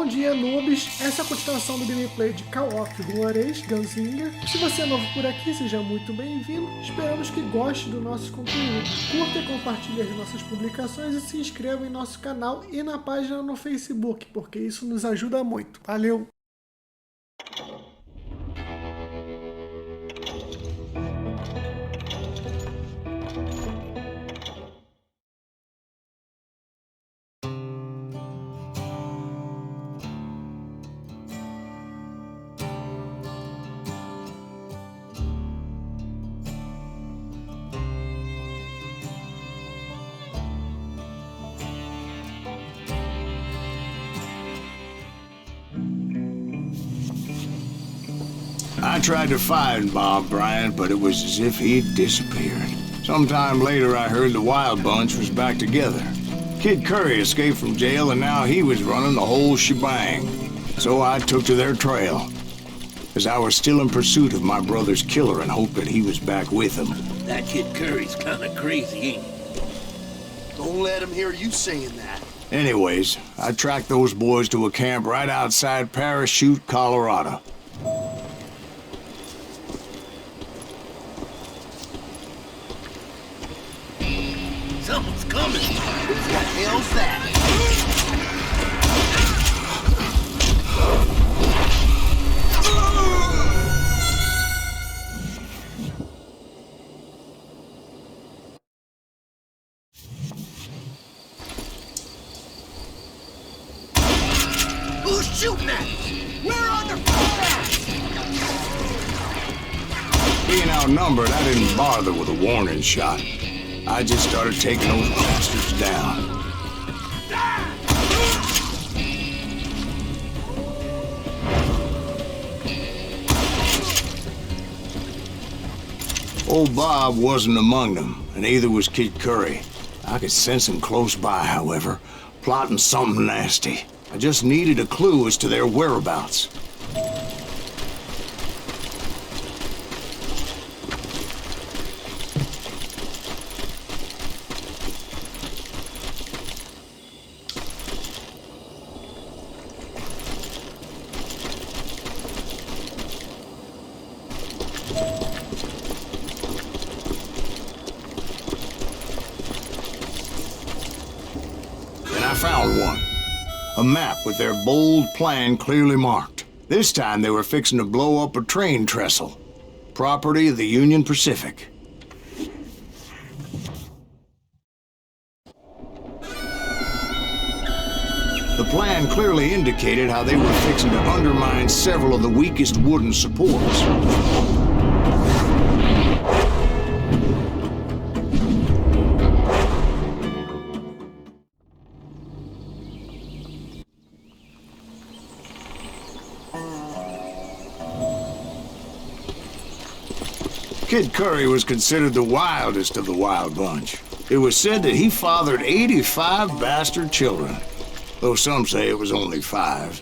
Bom dia, Noobs! Essa é a continuação do gameplay de Call of Juarez, Gunslinger. Se você é novo por aqui, seja muito bem-vindo. Esperamos que goste do nosso conteúdo. Curta e compartilhe as nossas publicações e se inscreva em nosso canal e na página no Facebook, porque isso nos ajuda muito. Valeu! I tried to find Bob Bryant, but it was as if he'd disappeared. Sometime later, I heard the Wild Bunch was back together. Kid Curry escaped from jail, and now he was running the whole shebang. So I took to their trail, as I was still in pursuit of my brother's killer and hoped that he was back with him. That Kid Curry's kinda crazy, ain't he? Don't let him hear you saying that. Anyways, I tracked those boys to a camp right outside Parachute, Colorado. Someone's coming. Who the hell's that? Who's shooting at us? We're under fire! Being outnumbered, I didn't bother with a warning shot. I just started taking those bastards down. Old Bob wasn't among them, and neither was Kid Curry. I could sense him close by, however, plotting something nasty. I just needed a clue as to their whereabouts. I found one. A map with their bold plan clearly marked. This time they were fixing to blow up a train trestle. Property of the Union Pacific. The plan clearly indicated how they were fixing to undermine several of the weakest wooden supports. Kid Curry was considered the wildest of the Wild Bunch. It was said that he fathered 85 bastard children, though some say it was only 5.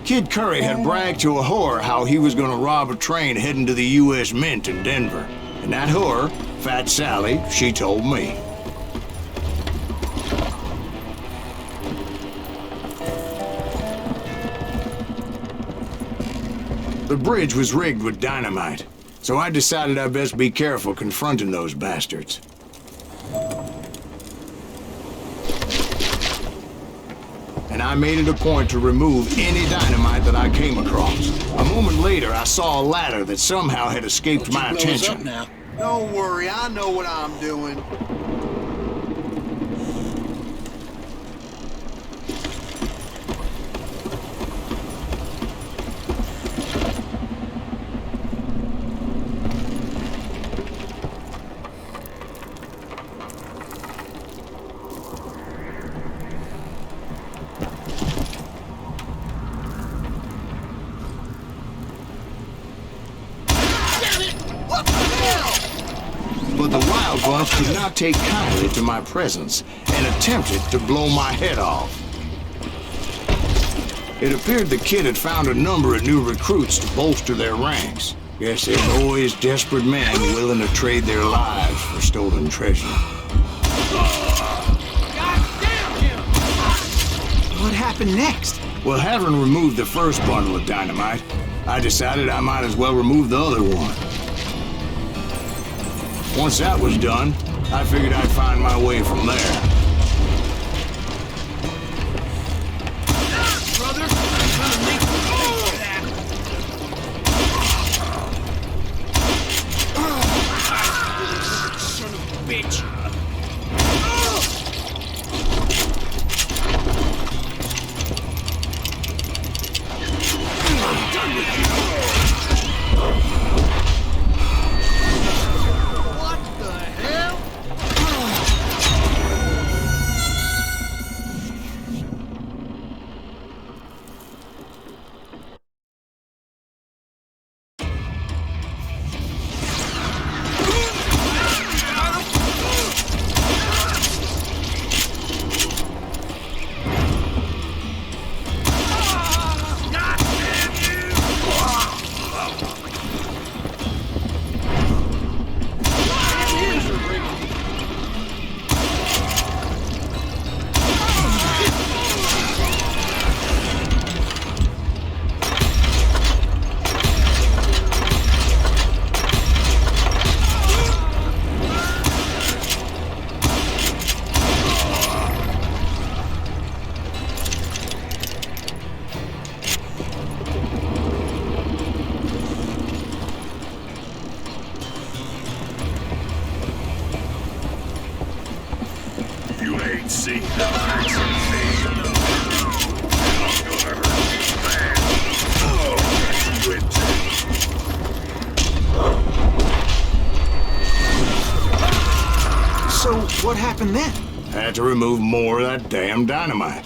Kid Curry had bragged to a whore how he was going to rob a train heading to the U.S. Mint in Denver. And that whore, Fat Sally, she told me. The bridge was rigged with dynamite, so I decided I'd best be careful confronting those bastards. And I made it a point to remove any dynamite that I came across. A moment later, I saw a ladder that somehow had escaped my attention. Now. Don't worry, I know what I'm doing. But the Wild Bunch did not take kindly to my presence and attempted to blow my head off. It appeared the kid had found a number of new recruits to bolster their ranks. Guess there's always desperate men willing to trade their lives for stolen treasure. What happened next? Well, having removed the first bundle of dynamite, I decided I might as well remove the other one. Once that was done, I figured I'd find my way from there. Brother, I'm gonna make you pay for that. Son of a bitch. So, what happened then? Had to remove more of that damn dynamite.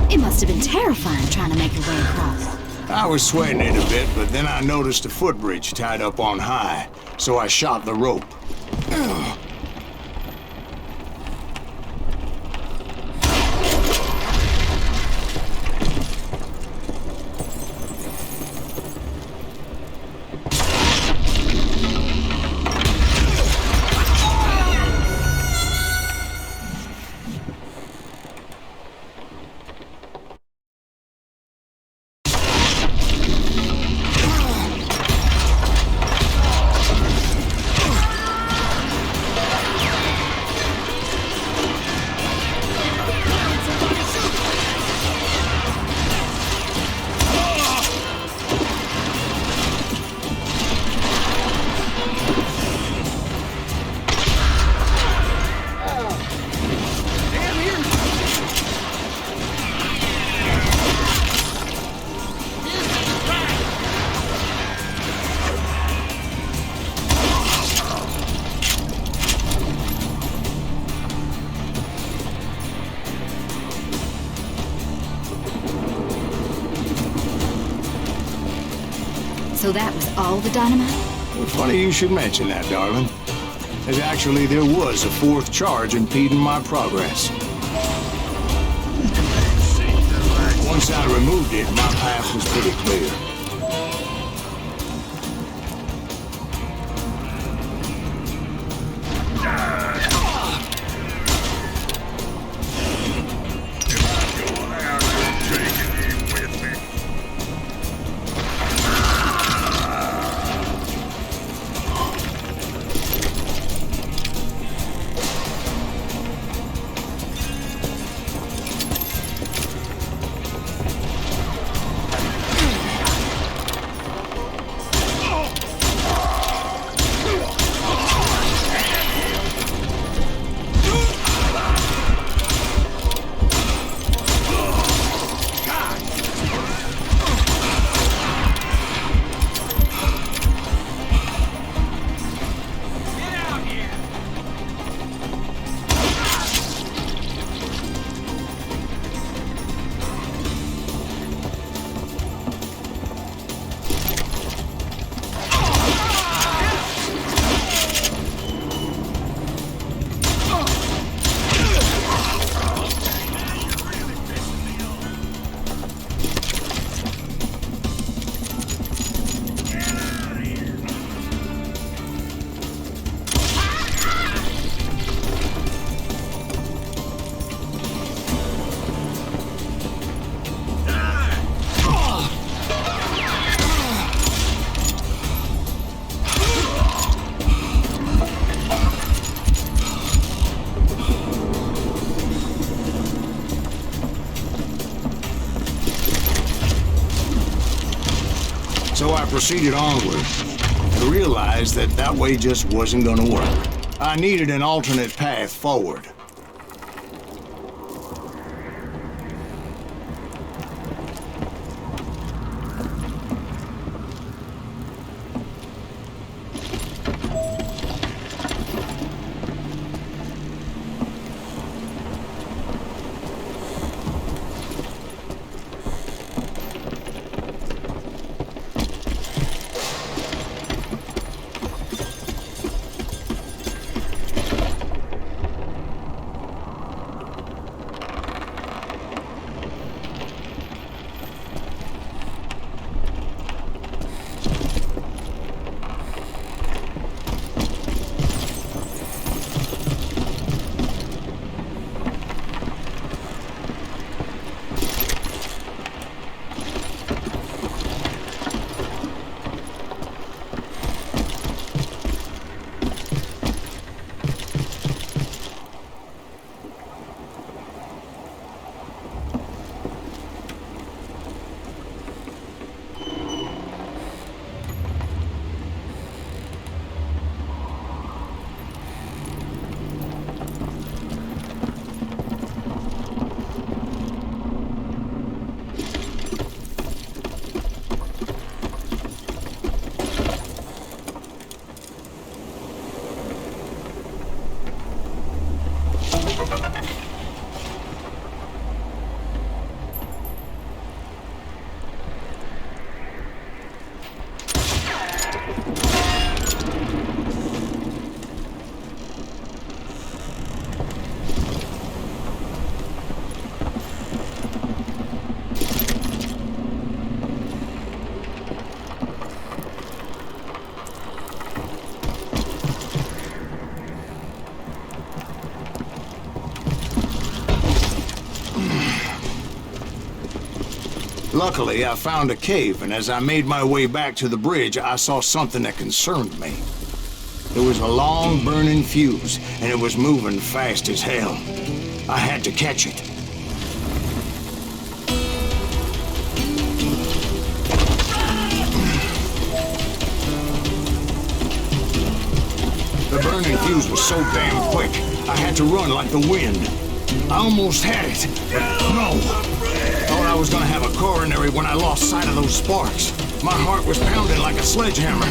It must have been terrifying trying to make your way across. I was sweating it a bit, but then I noticed a footbridge tied up on high, so I shot the rope. So that was all the dynamite? Well, funny you should mention that, darling. As actually there was a fourth charge impeding my progress. Once I removed it, my path was pretty clear. proceeded onward. I realized that that way just wasn't gonna work. I needed an alternate path forward. Luckily, I found a cave, and as I made my way back to the bridge, I saw something that concerned me. It was a long, burning fuse, and it was moving fast as hell. I had to catch it. The burning fuse was so damn quick, I had to run like the wind. I almost had it, but no. Thought I was gonna have a coronary when I lost sight of those sparks. My heart was pounding like a sledgehammer.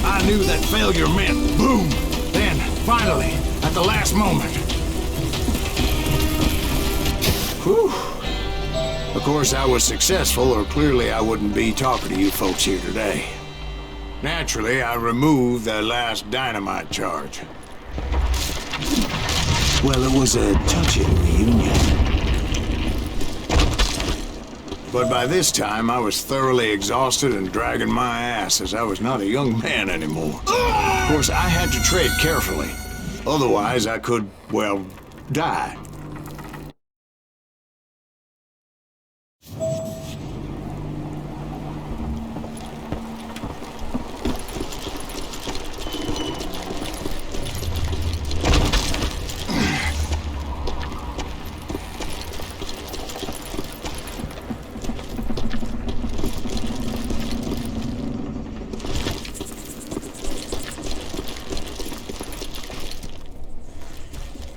I knew that failure meant boom. Then, finally, at the last moment. Whew. Of course, I was successful, or clearly I wouldn't be talking to you folks here today. Naturally, I removed that last dynamite charge. Well, it was a touching reunion. But by this time, I was thoroughly exhausted and dragging my ass as I was not a young man anymore. Of course, I had to tread carefully. Otherwise, I could, well, die.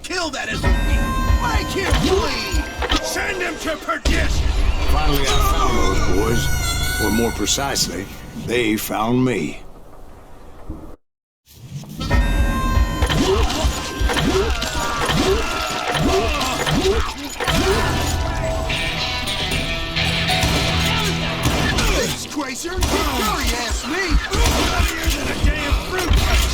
Kill that SOB! Make him bleed! Send him to perdition! Finally, I found those boys. Or more precisely, they found me. Disgracer! Hurry, ass me! Bloodier than a damn fruit punch!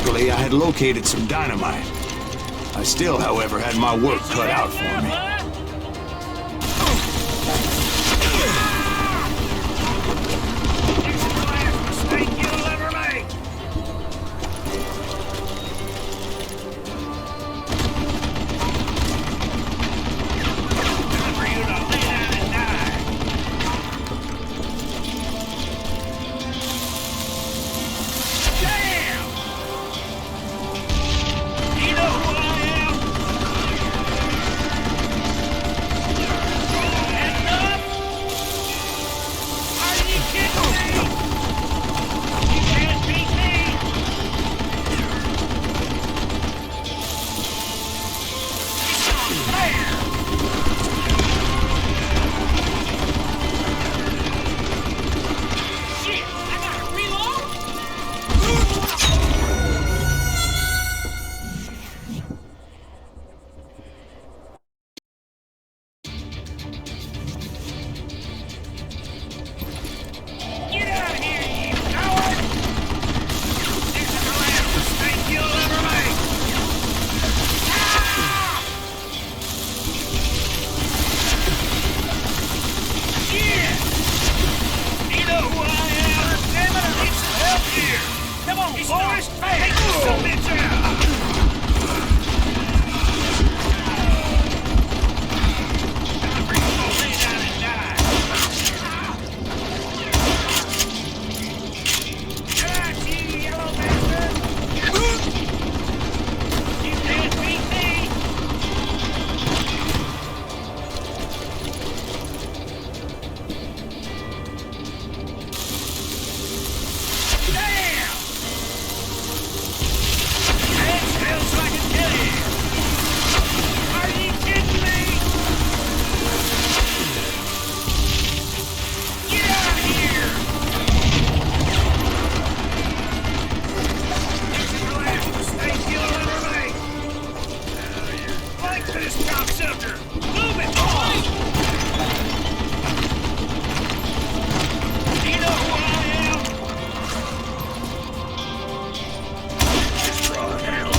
Luckily, I had located some dynamite. I still, however, had my work cut out for me. Mistake you'll ever make. Time for you to lay down and die. Damn! You know who I am? Heads up! Are you kidding me? You can't beat me! It's not fair! Shit! I gotta reload? Get out of here, you coward! This is the last mistake you'll ever make! Ah! Yeah! You know who I am? Damn it, I need some help here! Come on, boys! Take this some bitch out! Time for you to lay down and die! Get out, you yellow bastard! You can't beat me! Damn! That smells like a killie! Are you kidding me? Get out of here! This is the last mistake you'll ever make! Fight this cocksucker! Move it, boys! You know who I am? Destroy hell!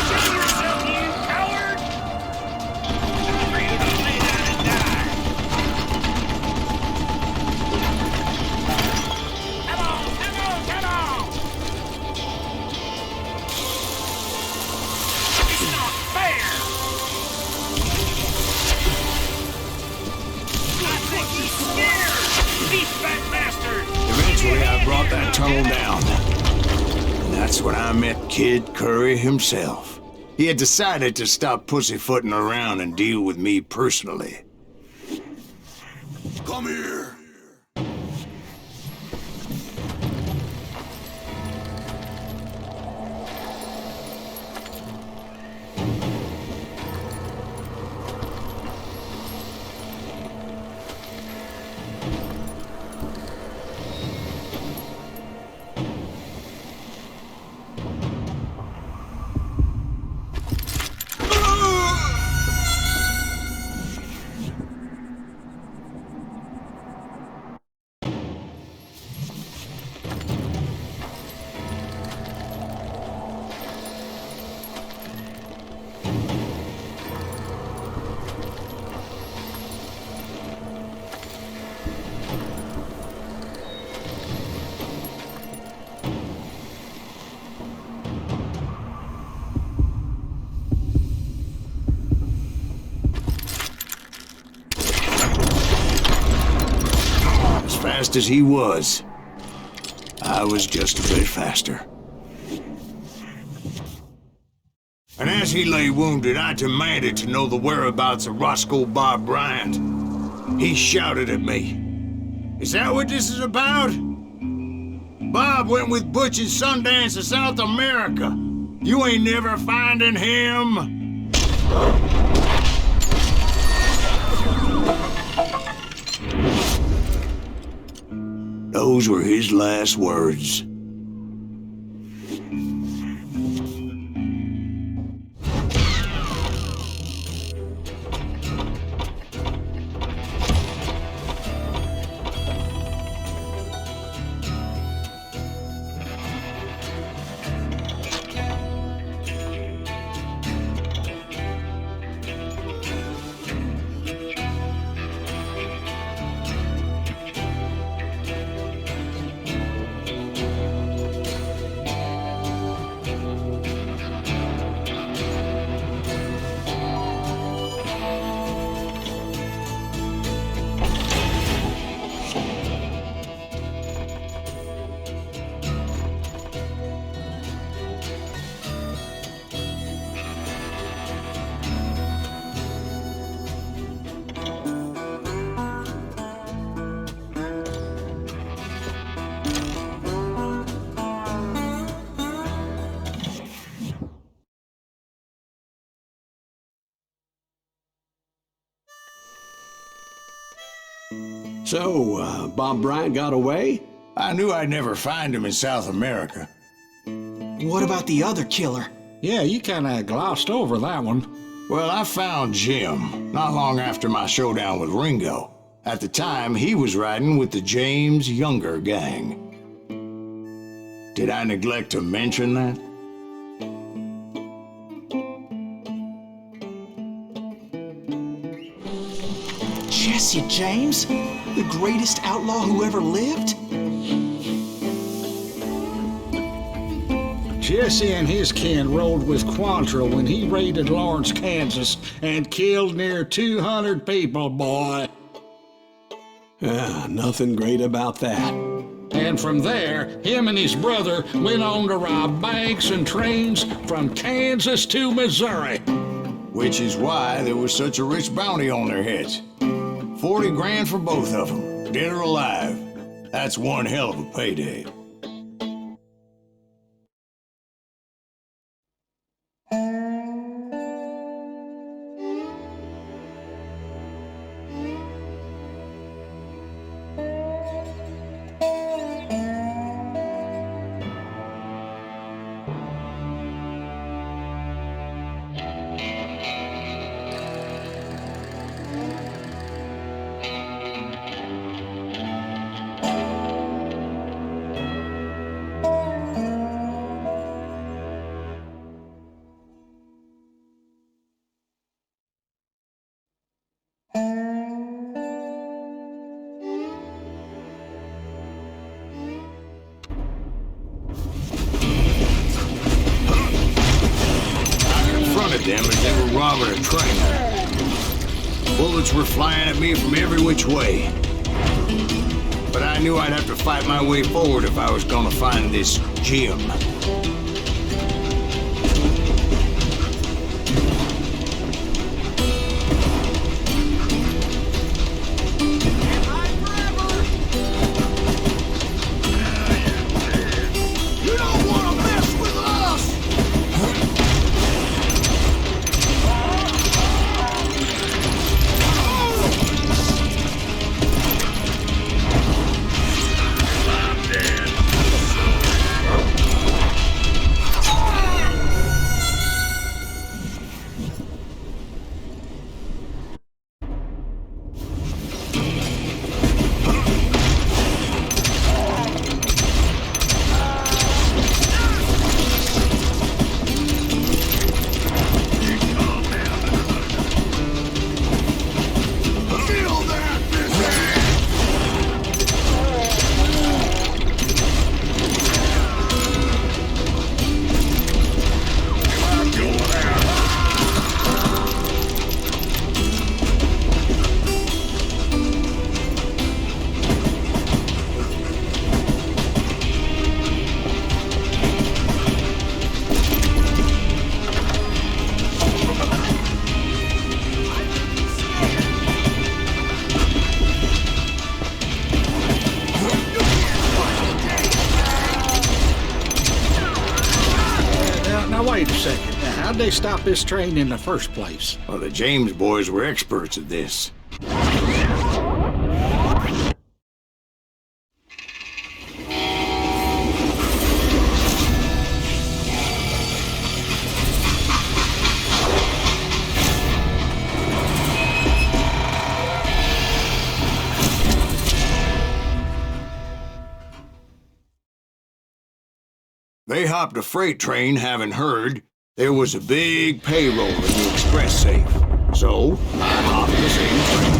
Show yourself, you coward! Time for you to lay down and die! Come on, come on, come on! It's not fair! I think he's scared! He's fat bastard! Eventually, I brought that tunnel down. And that's when I met Kid Curry himself. He had decided to stop pussyfooting around and deal with me personally. Come here. Fast as he was, I was just a bit faster. And as he lay wounded, I demanded to know the whereabouts of Roscoe Bob Bryant. He shouted at me. "Is that what this is about? Bob went with Butch and Sundance to South America. You ain't never finding him." Those were his last words. So, Bob Bryant got away? I knew I'd never find him in South America. What about the other killer? Yeah, you kinda glossed over that one. Well, I found Jim not long after my showdown with Ringo. At the time, he was riding with the James Younger gang. Did I neglect to mention that? Jesse James? The greatest outlaw who ever lived? Jesse and his kin rode with Quantrill when he raided Lawrence, Kansas, and killed near 200 people, boy. Nothing great about that. And from there, him and his brother went on to rob banks and trains from Kansas to Missouri. Which is why there was such a rich bounty on their heads. 40 grand for both of them, dead or alive. That's one hell of a payday. Them as they were robbing a train. Bullets were flying at me from every which way. But I knew I'd have to fight my way forward if I was gonna find this Jim. Wait a second. How'd they stop this train in the first place? Well, the James boys were experts at this. They hopped a freight train having heard there was a big payroll in the express safe. So, I hopped the same train.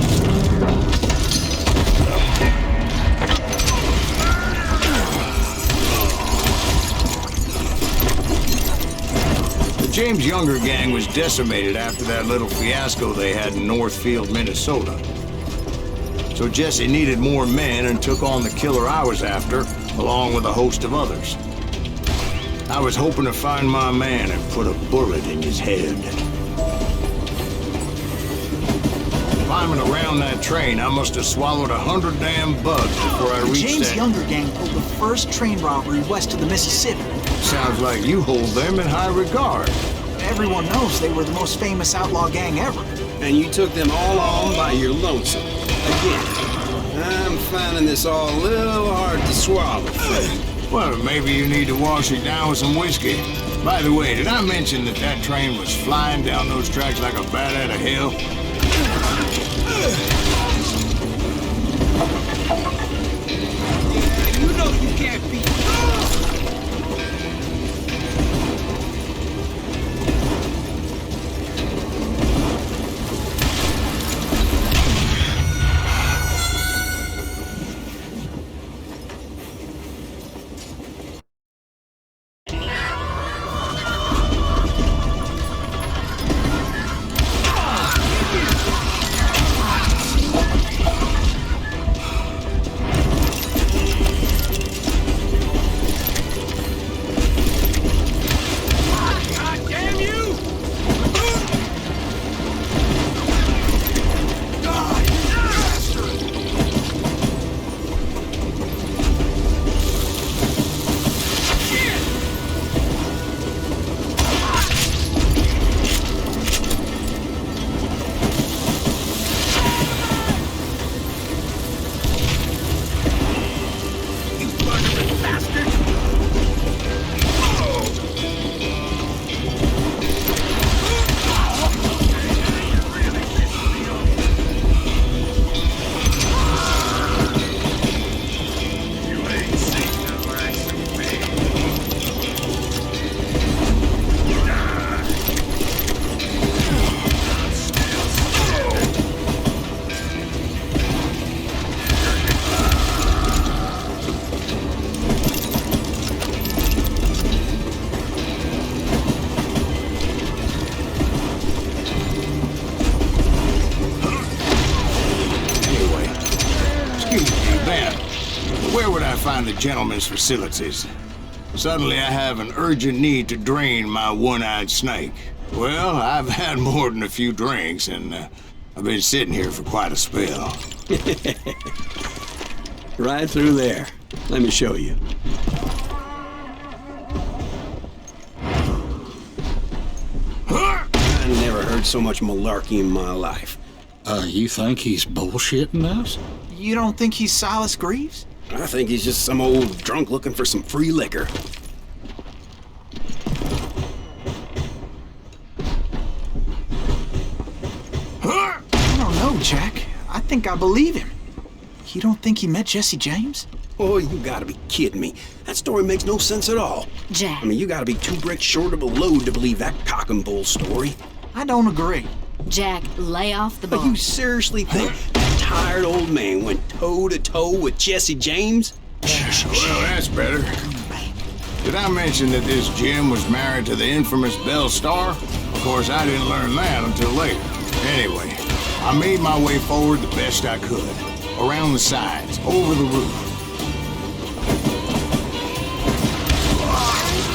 The James Younger gang was decimated after that little fiasco they had in Northfield, Minnesota. So Jesse needed more men and took on the killer I was after, along with a host of others. I was hoping to find my man and put a bullet in his head. Climbing around that train, I must have swallowed 100 damn bugs before I reached James Younger gang pulled the first train robbery west of the Mississippi. Sounds like you hold them in high regard. Everyone knows they were the most famous outlaw gang ever. And you took them all on by your lonesome. Again. I'm finding this all a little hard to swallow. Well, maybe you need to wash it down with some whiskey. By the way, did I mention that that train was flying down those tracks like a bat out of hell? You know you can't beat. The gentleman's facilities. Suddenly I have an urgent need to drain my one-eyed snake. Well, I've had more than a few drinks, and I've been sitting here for quite a spell. Right through there. Let me show you. I never heard so much malarkey in my life. You think he's bullshitting us? You don't think he's Silas Greaves? I think he's just some old drunk looking for some free liquor. I don't know, Jack. I think I believe him. You don't think he met Jesse James? Oh, you gotta be kidding me. That story makes no sense at all. Jack. I mean, you gotta be 2 bricks short of a load to believe that cock and bull story. I don't agree. Jack, lay off the But ball. you seriously think that tired old man went toe-to-toe with Jesse James? Well, that's better. Did I mention that this Jim was married to the infamous Belle Starr? Of course, I didn't learn that until later. Anyway, I made my way forward the best I could. Around the sides, over the roof.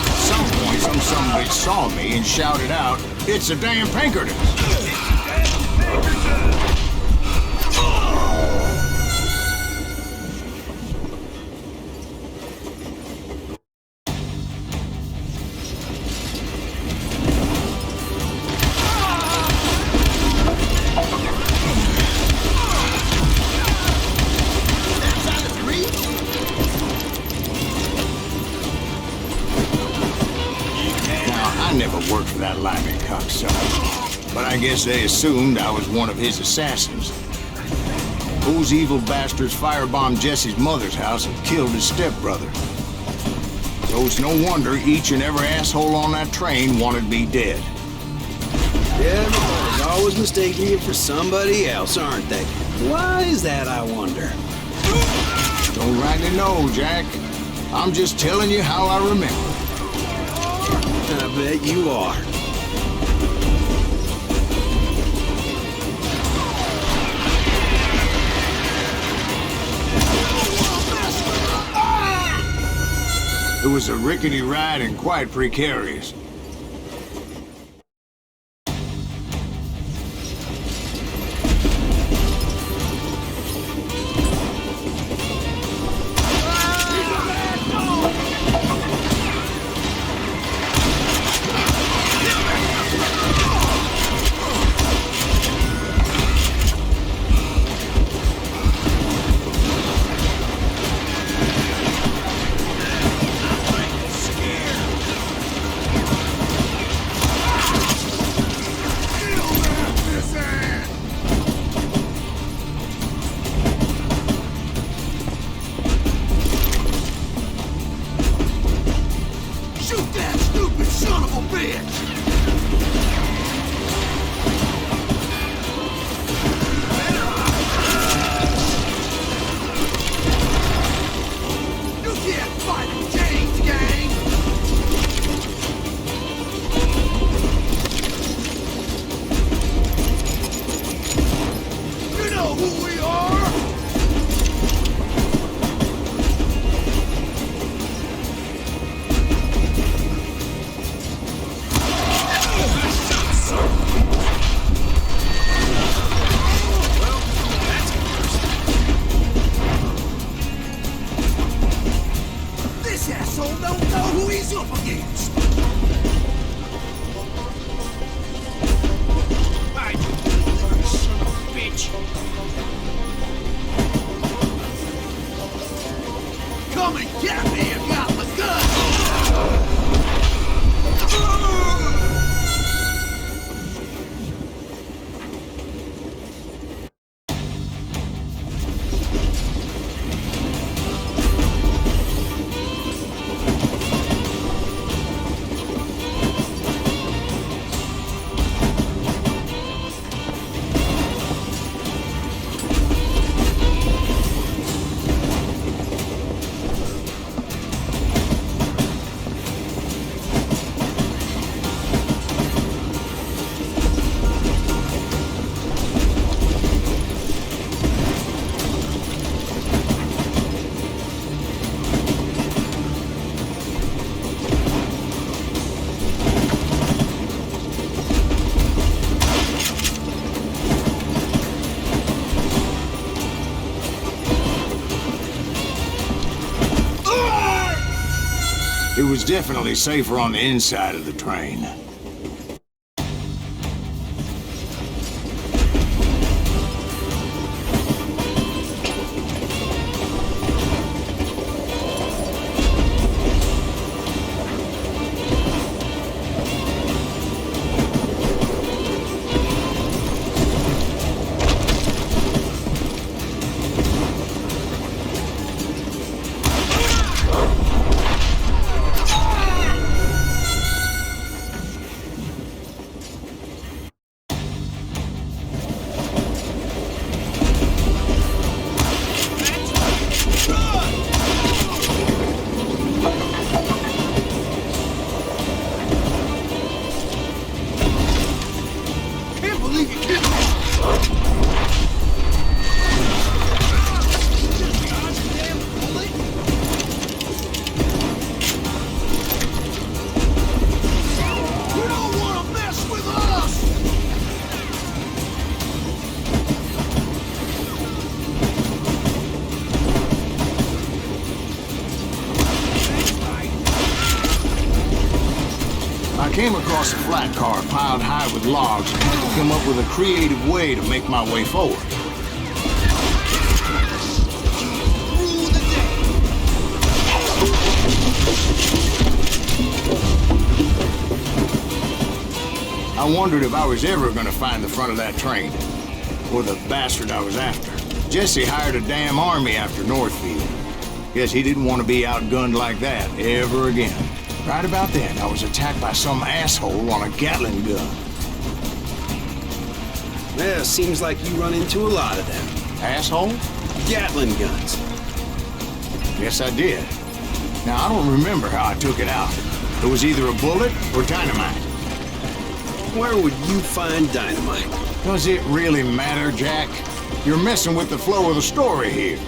At some point, some bitch saw me and shouted out, "It's a damn Pinkerton!" I never worked for that limey cocksucker, but I guess they assumed I was one of his assassins. Those evil bastards firebombed Jesse's mother's house and killed his stepbrother. So it's no wonder each and every asshole on that train wanted me dead. Yeah, everybody's always mistaking you for somebody else, aren't they? Why is that, I wonder? Don't rightly know, Jack. I'm just telling you how I remember. I bet you are. It was a rickety ride and quite precarious. know who we are? This asshole don't know who he's up against. I you son of a bitch. Come and get me, I got my gun. It was definitely safer on the inside of the train. I came across a flat car piled high with logs and had to come up with a creative way to make my way forward. I wondered if I was ever going to find the front of that train, or the bastard I was after. Jesse hired a damn army after Northfield. Guess he didn't want to be outgunned like that ever again. Right about then, I was attacked by some asshole on a Gatling gun. Well, seems like you run into a lot of them. Asshole? Gatling guns. Yes, I did. Now, I don't remember how I took it out. It was either a bullet or dynamite. Where would you find dynamite? Does it really matter, Jack? You're messing with the flow of the story here.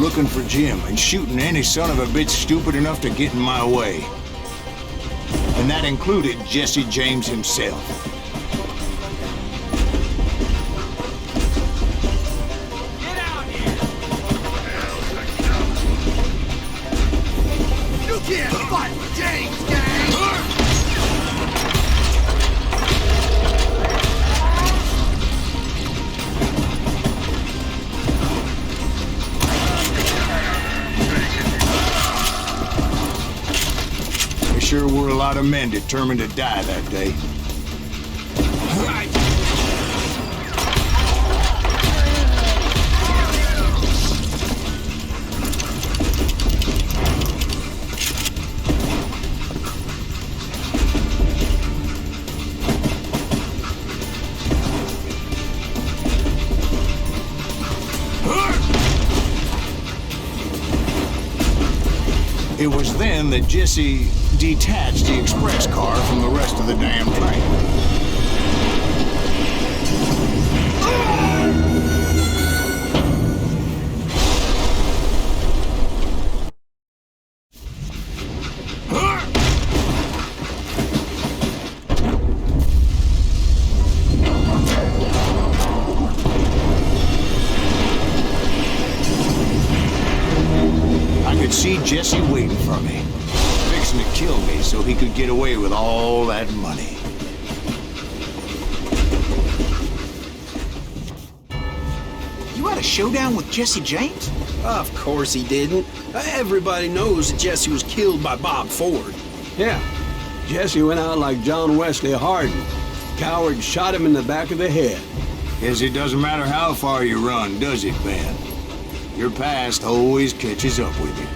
looking for Jim and shooting any son of a bitch stupid enough to get in my way. And that included Jesse James himself. Get out here! You can't fight James, gang! Sure were a lot of men determined to die that day. It was then that Jesse detached the express car from the rest of the damn train. I could see Jesse waiting for me, fixing to kill me so he could get away with all that money. You had a showdown with Jesse James? Of course he didn't. Everybody knows that Jesse was killed by Bob Ford. Yeah. Jesse went out like John Wesley Hardin. Coward shot him in the back of the head. Guess it doesn't matter how far you run, does it, Ben? Your past always catches up with you.